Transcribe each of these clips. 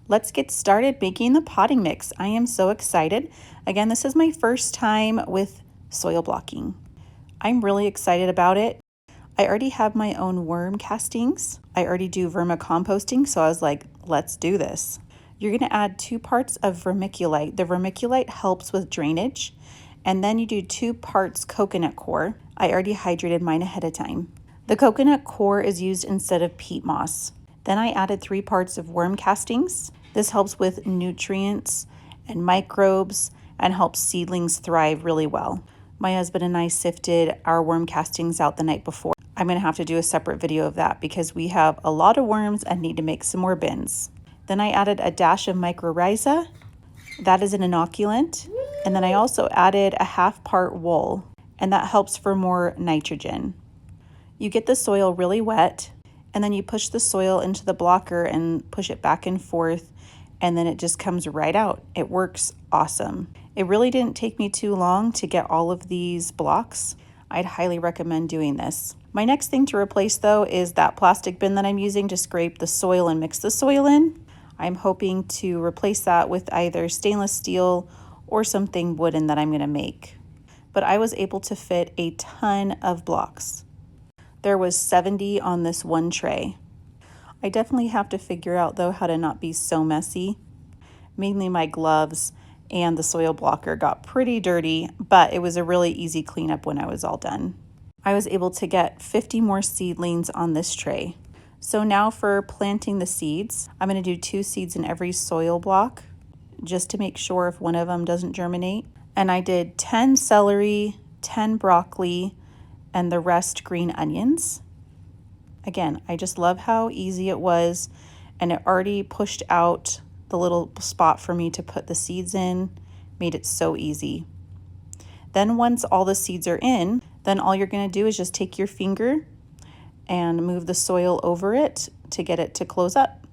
Let's get started making the potting mix. I am so excited. Again, this is my first time with soil blocking. I'm really excited about it. I already have my own worm castings. I already do vermicomposting, so I was like, let's do this. You're going to add 2 parts of vermiculite. The vermiculite helps with drainage. And then you do 2 parts coconut coir. I already hydrated mine ahead of time. The coconut coir is used instead of peat moss. Then I added 3 parts of worm castings. This helps with nutrients and microbes and helps seedlings thrive really well. My husband and I sifted our worm castings out the night before. I'm going to have to do a separate video of that because we have a lot of worms and need to make some more bins. Then I added a dash of mycorrhiza. That is an inoculant. And then I also added a 1/2 part wool, and that helps for more nitrogen. You get the soil really wet, and then you push the soil into the blocker and push it back and forth, and then it just comes right out. It works awesome. It really didn't take me too long to get all of these blocks. I'd highly recommend doing this. My next thing to replace though is that plastic bin that I'm using to scrape the soil and mix the soil in. I'm hoping to replace that with either stainless steel or something wooden that I'm going to make. But I was able to fit a ton of blocks. There was 70 on this one tray. I definitely have to figure out though how to not be so messy. Mainly my gloves and the soil blocker got pretty dirty, but it was a really easy cleanup when I was all done. I was able to get 50 more seedlings on this tray. So now for planting the seeds, I'm going to do 2 seeds in every soil block just to make sure if one of them doesn't germinate. And I did 10 celery, 10 broccoli, and the rest green onions. Again, I just love how easy it was, and it already pushed out the little spot for me to put the seeds in, made it so easy. Then once all the seeds are in, then all you're going to do is just take your finger and move the soil over it to get it to close up.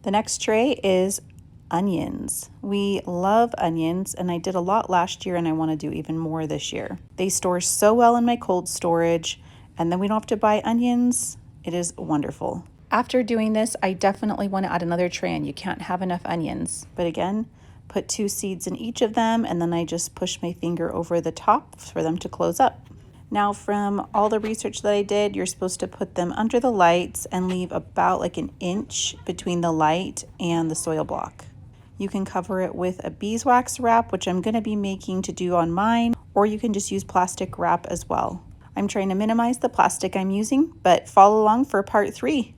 The next tray is onions. We love onions, and I did a lot last year and I want to do even more this year. They store so well in my cold storage, and then we don't have to buy onions. It is wonderful. After doing this, I definitely want to add another tray, and you can't have enough onions. But again, put 2 seeds in each of them, and then I just push my finger over the top for them to close up. Now from all the research that I did, you're supposed to put them under the lights and leave about like an inch between the light and the soil block. You can cover it with a beeswax wrap, which I'm going to be making to do on mine, or you can just use plastic wrap as well. I'm trying to minimize the plastic I'm using, but follow along for part 3.